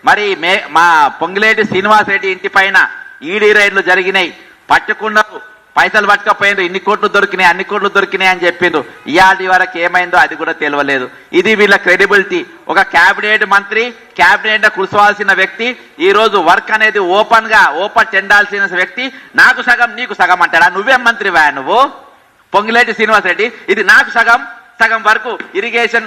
మరి మా పొంగిలేటి శ్రీనివాసరెడ్డి ఇంటి పైన ఈడీ రైడ్లు జరిగినాయి, పట్టుకున్నారు, పైసలు పట్టుకపోయిండ్రు, ఇన్ని కోట్లు దొరికినాయి, అన్ని కోట్లు దొరికినాయి అని చెప్పిండ్రు. ఇయాటి వరకు ఏమైందో అది కూడా తెలియలేదు. ఇది వీళ్ళ క్రెడిబిలిటీ. ఒక క్యాబినెట్ మంత్రి, క్యాబినెట్ కూర్చోవాల్సిన వ్యక్తి ఈ రోజు వర్క్ అనేది ఓపెన్ చెందాల్సిన వ్యక్తి నాకు సగం నీకు సగం అంటాడా? నువ్వేం మంత్రివా నువ్వు? పొంగిలేటి శ్రీనివాసరెడ్డి ఇది నాకు సగం వరకు ఇరిగేషన్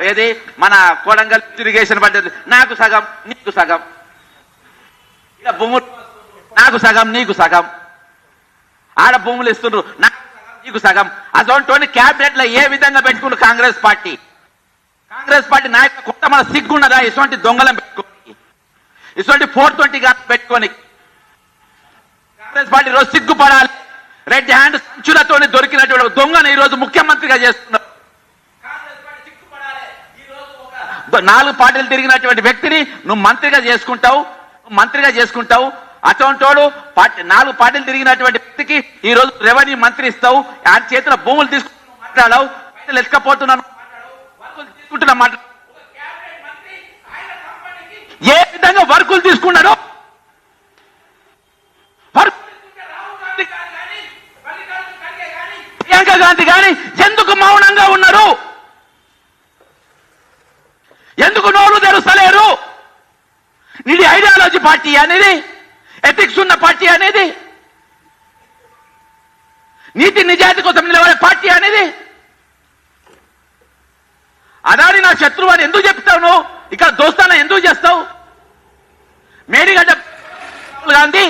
ఏది మన కోడంగల్ ఇరిగేషన్ పడ్డది, నాకు సగం నీకు సగం, ఇలా భూములు నాకు సగం నీకు సగం, ఆడ భూములు ఇస్తుండ్రు నీకు సగం. అసలు క్యాబినెట్ లో ఏ విధంగా పెట్టుకున్నారు కాంగ్రెస్ పార్టీ నాయకులు కొత్త మన సిగ్గున్నదా? ఇటువంటి దొంగలం పెట్టుకోని, ఇటువంటి 420 పెట్టుకొని కాంగ్రెస్ పార్టీ రోజు సిగ్గుపడాలి. రెడ్ హ్యాండ్ సంచులతో దొరికినటువంటి దొంగను ఈ రోజు ముఖ్యమంత్రిగా చేస్తున్నారు. 4 పార్టీలు తిరిగినటువంటి వ్యక్తిని నువ్వు మంత్రిగా చేసుకుంటావు. అటువంటి 4 పార్టీలు తిరిగినటువంటి వ్యక్తికి ఈ రోజు రెవెన్యూ మంత్రి ఇస్తావు. ఆ చేతిలో భూములు తీసుకుంటూ మాట్లాడావు, పైసలు ఎత్తుకపోతున్నాను తీసుకుంటున్నా మాట్లాడు. ఏ విధంగా వర్కులు తీసుకున్నాడు? ప్రియాంక గాంధీ గాని ఎందుకు మౌనంగా ఉన్నారు? ఎందుకు నోరు తెరుస్తలేరు? ఇది ఐడియాలజీ పార్టీ అనేది, ఎథిక్స్ ఉన్న పార్టీ అనేది, నీతి నిజాయితీ కోసం నిలబడే పార్టీ అనేది. అదాని నా శత్రువు అని ఎందుకు చెప్తావు? నువ్వు ఇక్కడ దోస్తానా ఎందుకు చేస్తావు? మేడిగడ్డ గాంధీ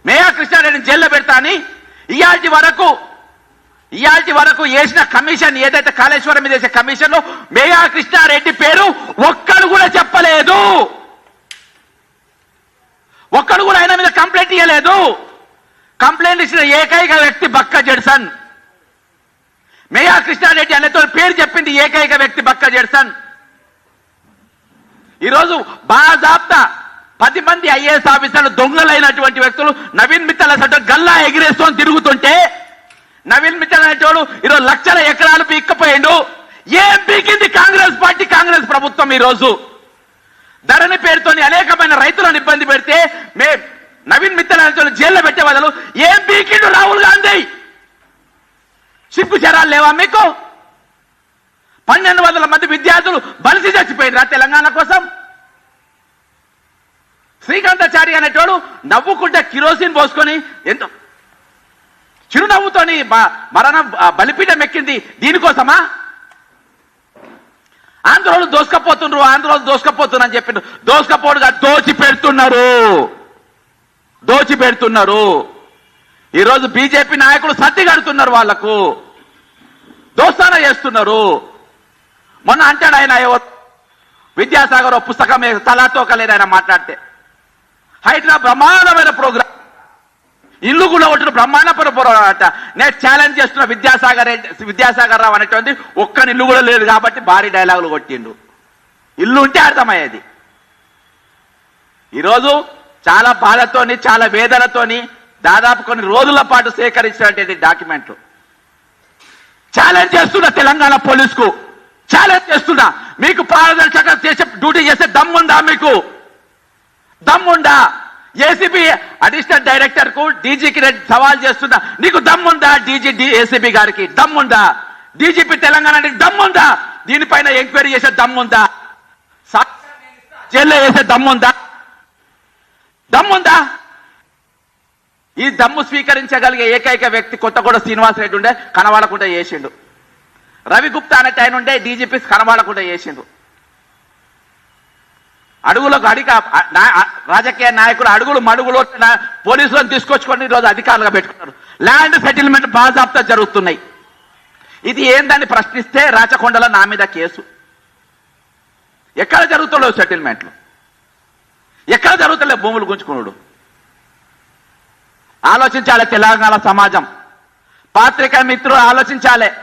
మేయా కృష్ణారెడ్డిని జైల్లో పెడతా అని ఇయాల్టి వరకు వేసిన కమిషన్, ఏదైతే కాళేశ్వరం మీద వేసే కమిషన్ లో మేయా కృష్ణారెడ్డి పేరు ఒక్కడు కూడా చెప్పలేదు. ఒక్కడు కూడా ఆయన మీద కంప్లైంట్ ఇవ్వలేదు. కంప్లైంట్ ఇచ్చిన ఏకైక వ్యక్తి బక్క జెడ్సన్. మేయా కృష్ణారెడ్డి అనేతో పేరు చెప్పింది ఏకైక వ్యక్తి బక్క జెడ్సన్. ఈరోజు బాజాప్తా 10 మంది ఐఏఎస్ ఆఫీసర్లు దొంగలైనటువంటి వ్యక్తులు నవీన్ మిత్తల్ అసలు గల్లా ఎగిరేసుకొని తిరుగుతుంటే, నవీన్ మిత్తల్ అనేటోడు ఈరోజు లక్షల ఎకరాలు పీక్కపోయిండు. ఏం పీకింది కాంగ్రెస్ పార్టీ, కాంగ్రెస్ ప్రభుత్వం? ఈరోజు ధరణి పేరుతోని అనేకమైన రైతులను ఇబ్బంది పెడితే నవీన్ మిత్తల్ అనేటోడు జైల్లో పెట్టే బదులు ఏం పీకిండు రాహుల్ గాంధీ? సిగ్గు చరాలు లేవా మీకు? 1200 మంది విద్యార్థులు బలిసి చచ్చిపోయినరా తెలంగాణ కోసం? శ్రీకాంతాచారి అనేటోడు నవ్వుకుంటే కిరోసిన్ పోసుకొని ఎంతో చిరునవ్వుతోని బలిపీఠం ఎక్కింది దీనికోసమా? ఆంధ్రోలు దోసుకపోతున్నారు అని చెప్పిండు. దోసుకపోడుగా దోచి పెడుతున్నారు. ఈరోజు బీజేపీ నాయకులు సర్ది కడుతున్నారు, వాళ్లకు దోస్తాన చేస్తున్నారు. మొన్న అంటాడు ఆయన, విద్యాసాగర్ పుస్తకం తలాతోకలేదు ఆయన మాట్లాడితే, హైదరాబాద్ బ్రహ్మాండమైన ప్రోగ్రాం, ఇల్లు కూడా ఒకటి బ్రహ్మాండమైన ప్రోగ్రాం అంట. నేను ఛాలెంజ్ చేస్తున్న విద్యాసాగర్ రావు అనేటువంటి ఒక్కని ఇల్లు కూడా లేదు కాబట్టి భారీ డైలాగులు కొట్టిండు. ఇల్లు ఉంటే అర్థమయ్యేది. ఈరోజు చాలా బాధతోని, చాలా వేదనతోని దాదాపు కొన్ని రోజుల పాటు సేకరించినటువంటి డాక్యుమెంట్లు ఛాలెంజ్ చేస్తున్నా తెలంగాణ పోలీసుకు, ఛాలెంజ్ చేస్తున్నా. మీకు పారదర్శకంగా చేసే డ్యూటీ చేసే దమ్ముందా? మీకు దమ్ముందా? ఏసీబీ అడిషనల్ డైరెక్టర్ కు డీజీకి సవాల్ చేస్తున్నా, నీకు దమ్ముందా? ఏసీబీ గారికి దమ్ముందా? డీజీపీ తెలంగాణకి దమ్ముందా? దీనిపైన ఎంక్వైరీ చేసే దమ్ముందా? జైల్లో వేసే దమ్ముందా? ఈ దమ్ము స్వీకరించగలిగే ఏకైక వ్యక్తి కొత్తగూడ శ్రీనివాసరెడ్డి ఉండే, కనబడకుండా చేసిండు. రవిగుప్తా అనే ఆయన ఉండే, డీజీపీ కనబడకుండా చేసిండు. అడుగులకు రాజకీయ నాయకులు అడుగులు మడుగులు పోలీసులను తీసుకొచ్చుకొని ఈరోజు అధికారులుగా పెట్టుకున్నారు. ల్యాండ్ సెటిల్మెంట్ బాజాప్తా జరుగుతున్నాయి. ఇది ఏందని ప్రశ్నిస్తే రాచకొండలో నా మీద కేసు. ఎక్కడ జరుగుతుండవు సెటిల్మెంట్లు? ఎక్కడ జరుగుతలే భూములు గుంజుకున్నాడు? ఆలోచించాలి తెలంగాణ సమాజం, పాత్రికా మిత్రులు ఆలోచించాలి.